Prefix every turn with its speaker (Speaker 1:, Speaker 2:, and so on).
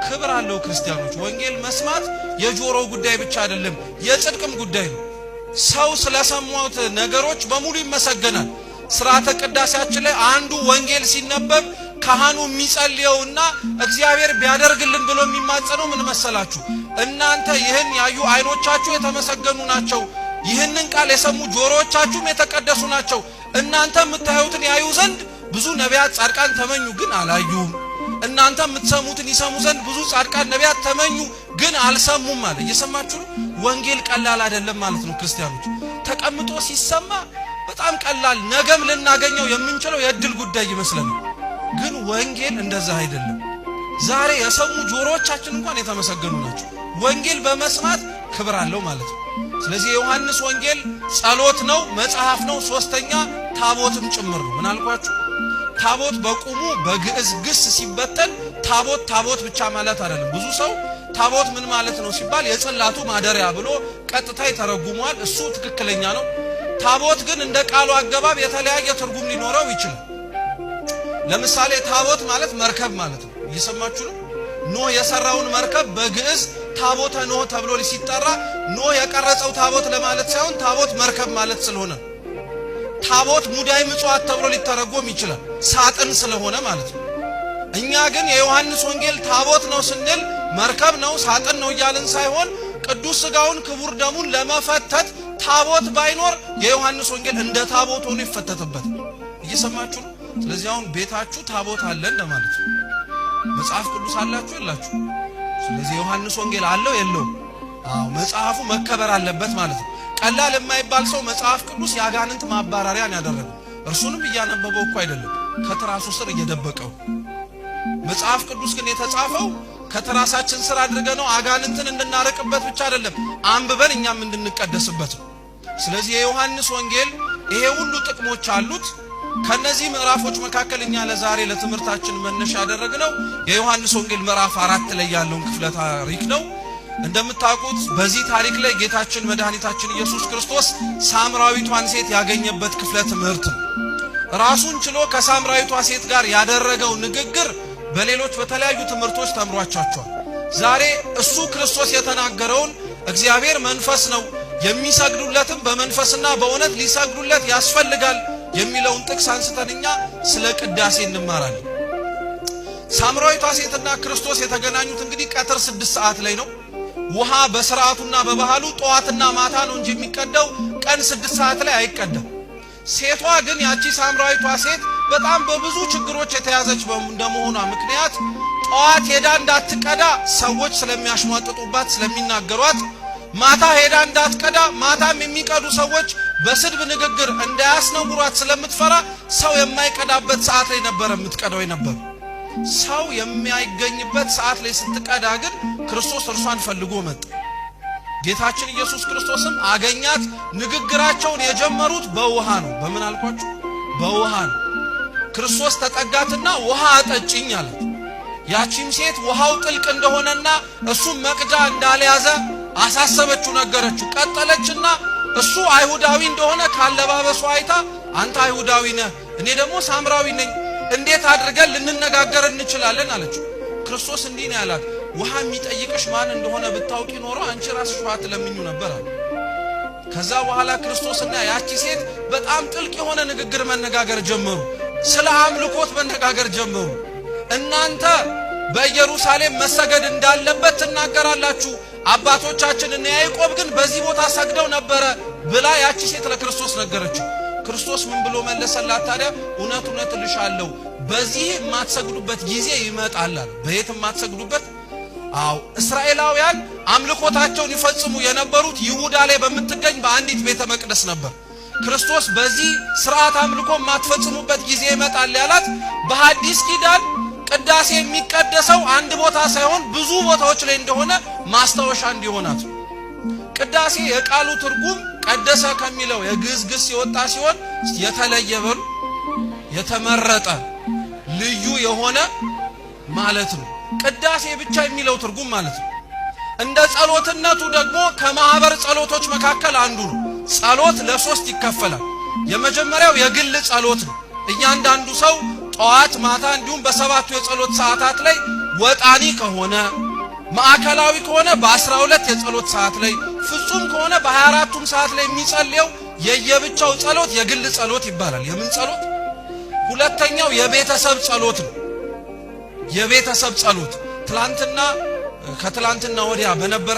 Speaker 1: ክብር አለው። ክርስቲያኖች ወንጌል መስማት የጆሮ ጉዳይ ብቻ አይደለም፣ የጽድቅም ጉዳይ ነው። ሰው ስለሰማውት ነገሮች በሙሉ ይመሰገናል። ሥርዓተ ቅዳሴያችን ላይ አንዱ ወንጌል ሲነበብ ካህኑ የሚጸልየውና እግዚአብሔር ቢያደርግልን ብሎ የሚማጸነው ምን መሰላችሁ? እናንተ ይህን ያዩ አይኖቻችሁ የተመሰገኑ ናቸው፣ ይህንን ቃል የሰሙ ጆሮዎቻችሁም የተቀደሱ ናቸው። እናንተ የምታዩትን ያዩ ዘንድ ብዙ ነቢያት ጻድቃን ተመኙ፣ ግን አላዩም። እናንተ የምትሰሙትን ይሰሙ ዘንድ ብዙ ጻድቃን ነቢያት ተመኙ፣ ግን አልሰሙም አለ። እየሰማችሁ ነው። ወንጌል ቀላል አይደለም ማለት ነው። ክርስቲያኖች ተቀምጦ ሲሰማ በጣም ቀላል ነገም ልናገኘው የምንችለው የእድል ጉዳይ ይመስለናል። ግን ወንጌል እንደዛ አይደለም። ዛሬ የሰሙ ጆሮዎቻችን እንኳን የተመሰገኑ ናቸው። ወንጌል በመስማት ክብር አለው ማለት ነው። ስለዚህ የዮሐንስ ወንጌል ጸሎት ነው፣ መጽሐፍ ነው፣ ሶስተኛ ታቦትም ጭምር ነው። ምን አልኳችሁ? ታቦት በቁሙ በግዕዝ ግስ ሲበተን ታቦት ብቻ ማለት አይደለም። ብዙ ሰው ታቦት ምን ማለት ነው ሲባል የጽላቱ ማደሪያ ብሎ ቀጥታ ይተረጉመዋል። እሱ ትክክለኛ ነው። ታቦት ግን እንደ ቃሉ አገባብ የተለያየ ትርጉም ሊኖረው ይችላል። ለምሳሌ ታቦት ማለት መርከብ ማለት ነው። እየሰማችሁ ነው። ኖህ የሰራውን መርከብ በግዕዝ ታቦተ ኖህ ተብሎ ሲጠራ ኖህ የቀረጸው ታቦት ለማለት ሳይሆን ታቦት መርከብ ማለት ስለሆነ ታቦት ሙዳይ ምጽዋት ተብሎ ሊተረጎም ይችላል፣ ሳጥን ስለሆነ ማለት ነው። እኛ ግን የዮሐንስ ወንጌል ታቦት ነው ስንል መርከብ ነው ሳጥን ነው እያልን ሳይሆን ቅዱስ ሥጋውን ክቡር ደሙን ለመፈተት ታቦት ባይኖር የዮሐንስ ወንጌል እንደ ታቦት ሆኖ ይፈተትበት። እየሰማችሁ ነው። ስለዚህ አሁን ቤታችሁ ታቦት አለ እንደማለት ነው። መጽሐፍ ቅዱስ አላችሁ የላችሁ? ስለዚህ ዮሐንስ ወንጌል አለው የለው? አዎ፣ መጽሐፉ መከበር አለበት ማለት ነው። ቀላል የማይባል ሰው መጽሐፍ ቅዱስ ያጋንንት ማባራሪያን ያደረገው እርሱንም እያነበበው እኮ አይደለም፣ ከትራሱ ስር እየደበቀው። መጽሐፍ ቅዱስ ግን የተጻፈው ከትራሳችን ስር አድርገነው አጋንንትን እንድናረቅበት ብቻ አይደለም፣ አንብበን እኛም እንድንቀደስበት ነው። ስለዚህ የዮሐንስ ወንጌል ይሄ ሁሉ ጥቅሞች አሉት። ከነዚህ ምዕራፎች መካከል እኛ ለዛሬ ለትምህርታችን መነሻ ያደረግነው የዮሐንስ ወንጌል ምዕራፍ 4 ላይ ያለውን ክፍለ ታሪክ ነው። እንደምታውቁት በዚህ ታሪክ ላይ ጌታችን መድኃኒታችን ኢየሱስ ክርስቶስ ሳምራዊቷን ሴት ያገኘበት ክፍለ ትምህርት ነው። ራሱን ችሎ ከሳምራዊቷ ሴት ጋር ያደረገው ንግግር በሌሎች በተለያዩ ትምህርቶች ተምሯቻቸዋል። ዛሬ እሱ ክርስቶስ የተናገረውን እግዚአብሔር መንፈስ ነው፣ የሚሰግዱለትም በመንፈስና በእውነት ሊሰግዱለት ያስፈልጋል የሚለውን ጥቅስ አንስተንኛ ስለ ቅዳሴ እንማራለን። ሳምራዊቷ ሴትና ክርስቶስ የተገናኙት እንግዲህ ቀትር 6 ሰዓት ላይ ነው። ውሃ በስርዓቱና በባህሉ ጠዋትና ማታ ነው እንጂ የሚቀዳው ቀን 6 ሰዓት ላይ አይቀዳም። ሴቷ ግን ያቺ ሳምራዊቷ ሴት በጣም በብዙ ችግሮች የተያዘች እንደመሆኗ ምክንያት ጠዋት ሄዳ እንዳትቀዳ ሰዎች ስለሚያሽሟጥጡባት ስለሚናገሯት፣ ማታ ሄዳ እንዳትቀዳ ማታም የሚቀዱ ሰዎች በስድብ ንግግር እንዳያስነውሯት ስለምትፈራ ሰው የማይቀዳበት ሰዓት ላይ ነበር የምትቀዳው የነበረው። ሰው የሚያገኝበት ሰዓት ላይ ስትቀዳ ግን ክርስቶስ እርሷን ፈልጎ መጣ። ጌታችን ኢየሱስ ክርስቶስም አገኛት። ንግግራቸውን የጀመሩት በውሃ ነው። በምን አልኳችሁ? በውሃ ነው። ክርስቶስ ተጠጋትና ውሃ አጠጭኝ አላት። ያቺም ሴት ውሃው ጥልቅ እንደሆነና እሱም መቅጃ እንዳልያዘ አሳሰበችው፣ ነገረችው። ቀጠለችና እሱ አይሁዳዊ እንደሆነ ካለባበሱ አይታ አንተ አይሁዳዊ ነህ፣ እኔ ደግሞ ሳምራዊ ነኝ፣ እንዴት አድርገን ልንነጋገር እንችላለን አለችው። ክርስቶስ እንዲህ ነው ያላት፣ ውሃ የሚጠይቅሽ ማን እንደሆነ ብታውቂ ኖሮ አንቺ ራስሽ ውሃ ትለምኙ ነበር አለ። ከዛ በኋላ ክርስቶስና ያቺ ሴት በጣም ጥልቅ የሆነ ንግግር መነጋገር ጀመሩ። ስለ አምልኮት መነጋገር ጀመሩ። እናንተ በኢየሩሳሌም መሰገድ እንዳለበት ትናገራላችሁ፣ አባቶቻችን እና ያዕቆብ ግን በዚህ ቦታ ሰግደው ነበረ ብላ ያቺ ሴት ለክርስቶስ ነገረችው። ክርስቶስ ምን ብሎ መለሰላት ታዲያ? እውነት እውነት እልሻለሁ በዚህ የማትሰግዱበት ጊዜ ይመጣል አለ። በየት የማትሰግዱበት? አዎ፣ እስራኤላውያን አምልኮታቸውን ይፈጽሙ የነበሩት ይሁዳ ላይ በምትገኝ በአንዲት ቤተ መቅደስ ነበር። ክርስቶስ በዚህ ስርዓት አምልኮ የማትፈጽሙበት ጊዜ ይመጣል ያላት በሐዲስ ኪዳን ቅዳሴ የሚቀደሰው አንድ ቦታ ሳይሆን ብዙ ቦታዎች ላይ እንደሆነ ማስታወሻ እንዲሆናት። ቅዳሴ የቃሉ ትርጉም ቀደሰ ከሚለው የግዕዝ ግስ የወጣ ሲሆን የተለየ በሉ የተመረጠ ልዩ የሆነ ማለት ነው። ቅዳሴ ብቻ የሚለው ትርጉም ማለት ነው። እንደ ጸሎትነቱ ደግሞ ከማህበር ጸሎቶች መካከል አንዱ ነው። ጸሎት ለ3 ይከፈላል። የመጀመሪያው የግል ጸሎት ነው። እያንዳንዱ ሰው ጠዋት ማታ እንዲሁም በ7ቱ የጸሎት ሰዓታት ላይ ወጣኒ ከሆነ ማዕከላዊ ከሆነ በ12 የጸሎት ሰዓት ላይ ፍጹም ከሆነ በ24ቱም ሰዓት ላይ የሚጸልየው የየብቻው ጸሎት የግል ጸሎት ይባላል። የምን ጸሎት? ሁለተኛው የቤተሰብ ጸሎት ነው። የቤተሰብ ጸሎት ትላንትና ከትላንትና ወዲያ በነበረ